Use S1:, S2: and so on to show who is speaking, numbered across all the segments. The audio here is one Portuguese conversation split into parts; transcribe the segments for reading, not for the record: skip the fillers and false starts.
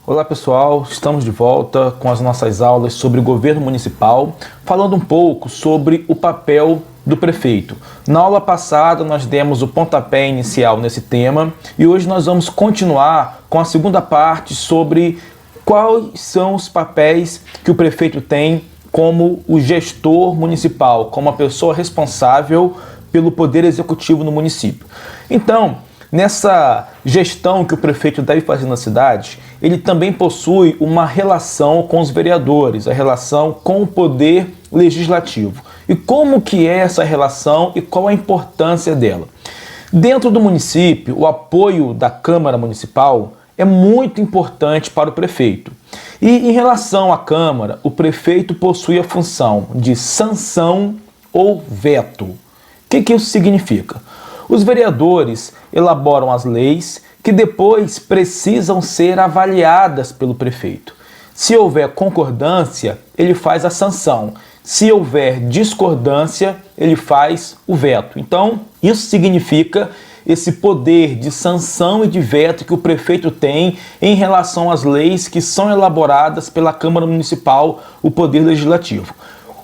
S1: Olá pessoal, estamos de volta com as nossas aulas sobre o governo municipal, falando um pouco sobre o papel do prefeito. Na aula passada nós demos o pontapé inicial nesse tema e hoje nós vamos continuar com a segunda parte sobre quais são os papéis que o prefeito tem como o gestor municipal, como a pessoa responsável pelo poder executivo no município. Então, nessa gestão que o prefeito deve fazer na cidade, ele também possui uma relação com os vereadores, a relação com o poder legislativo. E como que é essa relação e qual a importância dela? Dentro do município, o apoio da Câmara Municipal é muito importante para o prefeito. E em relação à Câmara, o prefeito possui a função de sanção ou veto. O que isso significa? Os vereadores elaboram as leis que depois precisam ser avaliadas pelo prefeito. Se houver concordância, ele faz a sanção. Se houver discordância, ele faz o veto. Então, isso significa esse poder de sanção e de veto que o prefeito tem em relação às leis que são elaboradas pela Câmara Municipal, o Poder Legislativo.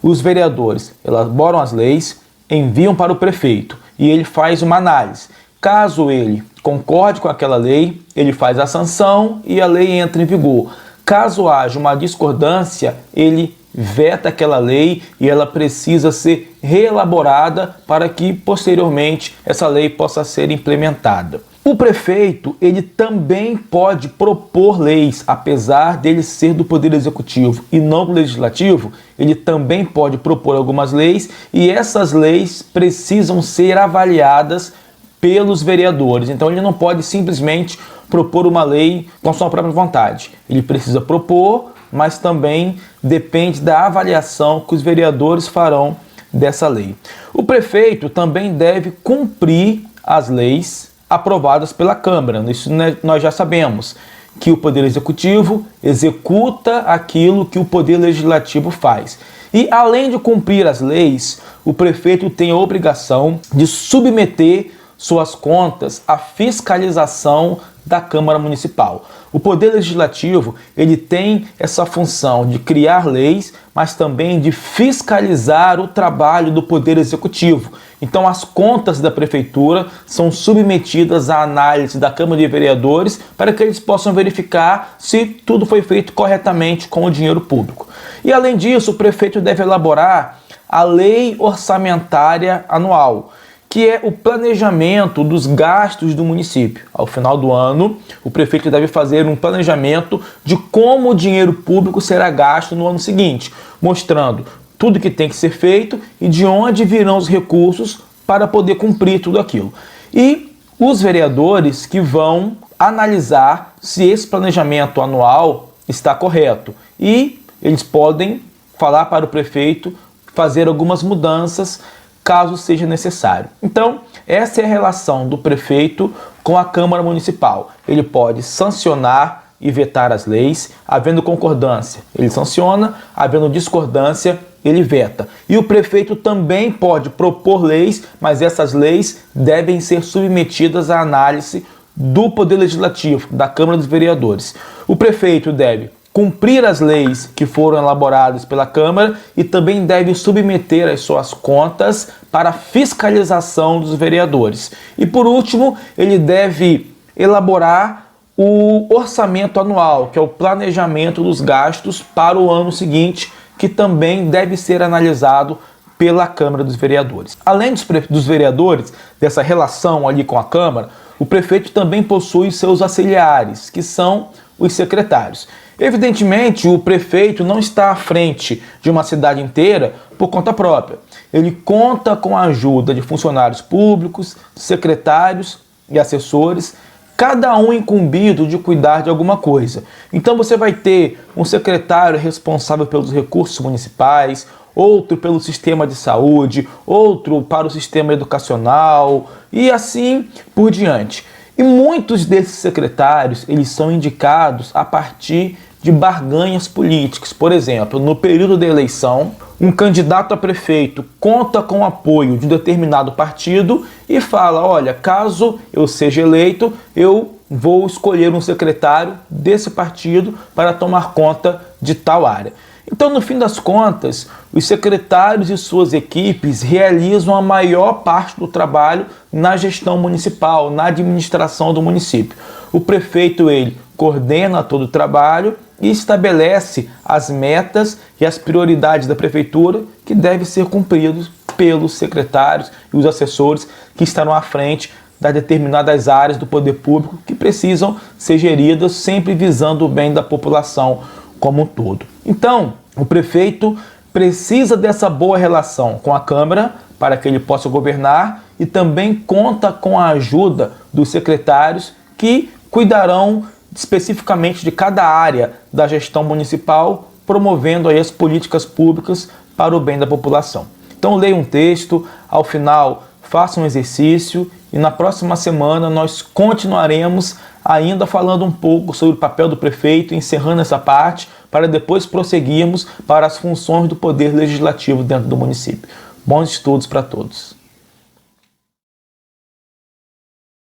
S1: Os vereadores elaboram as leis, enviam para o prefeito e ele faz uma análise. Caso ele concorde com aquela lei, ele faz a sanção e a lei entra em vigor. Caso haja uma discordância, ele veta aquela lei e ela precisa ser reelaborada para que posteriormente essa lei possa ser implementada. O prefeito, ele também pode propor leis, apesar dele ser do Poder Executivo e não do Legislativo, ele também pode propor algumas leis e essas leis precisam ser avaliadas pelos vereadores. Então ele não pode simplesmente propor uma lei com a sua própria vontade. Ele precisa propor, mas também depende da avaliação que os vereadores farão dessa lei. O prefeito também deve cumprir as leis aprovadas pela Câmara. Isso nós já sabemos que o Poder Executivo executa aquilo que o Poder Legislativo faz. E além de cumprir as leis, o prefeito tem a obrigação de submeter suas contas à fiscalização da Câmara Municipal. O Poder Legislativo, ele tem essa função de criar leis, mas também de fiscalizar o trabalho do Poder Executivo. Então, as contas da Prefeitura são submetidas à análise da Câmara de Vereadores para que eles possam verificar se tudo foi feito corretamente com o dinheiro público. E, além disso, o prefeito deve elaborar a Lei Orçamentária Anual, que é o planejamento dos gastos do município. Ao final do ano, o prefeito deve fazer um planejamento de como o dinheiro público será gasto no ano seguinte, mostrando tudo que tem que ser feito e de onde virão os recursos para poder cumprir tudo aquilo. E os vereadores que vão analisar se esse planejamento anual está correto. E eles podem falar para o prefeito fazer algumas mudanças caso seja necessário. Então, essa é a relação do prefeito com a Câmara Municipal. Ele pode sancionar e vetar as leis, havendo concordância, ele sanciona, havendo discordância, ele veta. E o prefeito também pode propor leis, mas essas leis devem ser submetidas à análise do Poder Legislativo, da Câmara dos Vereadores. O prefeito deve cumprir as leis que foram elaboradas pela Câmara e também deve submeter as suas contas para fiscalização dos vereadores. E por último, ele deve elaborar o orçamento anual, que é o planejamento dos gastos para o ano seguinte, que também deve ser analisado pela Câmara dos Vereadores. Além dos vereadores, dessa relação ali com a Câmara, o prefeito também possui seus auxiliares, que são os secretários. Evidentemente, o prefeito não está à frente de uma cidade inteira por conta própria. Ele conta com a ajuda de funcionários públicos, secretários e assessores, cada um incumbido de cuidar de alguma coisa. Então você vai ter um secretário responsável pelos recursos municipais, outro pelo sistema de saúde, outro para o sistema educacional e assim por diante. E muitos desses secretários, eles são indicados a partir de barganhas políticas. Por exemplo, no período da eleição, um candidato a prefeito conta com o apoio de um determinado partido e fala, olha, caso eu seja eleito, eu vou escolher um secretário desse partido para tomar conta de tal área. Então, no fim das contas, os secretários e suas equipes realizam a maior parte do trabalho na gestão municipal, na administração do município. O prefeito, ele coordena todo o trabalho e estabelece as metas e as prioridades da prefeitura que devem ser cumpridos pelos secretários e os assessores que estarão à frente das determinadas áreas do poder público que precisam ser geridas sempre visando o bem da população como um todo. Então, o prefeito precisa dessa boa relação com a Câmara para que ele possa governar e também conta com a ajuda dos secretários que cuidarão especificamente de cada área da gestão municipal, promovendo aí as políticas públicas para o bem da população. Então leia um texto, ao final faça um exercício e na próxima semana nós continuaremos ainda falando um pouco sobre o papel do prefeito, encerrando essa parte, para depois prosseguirmos para as funções do poder legislativo dentro do município. Bons estudos para todos.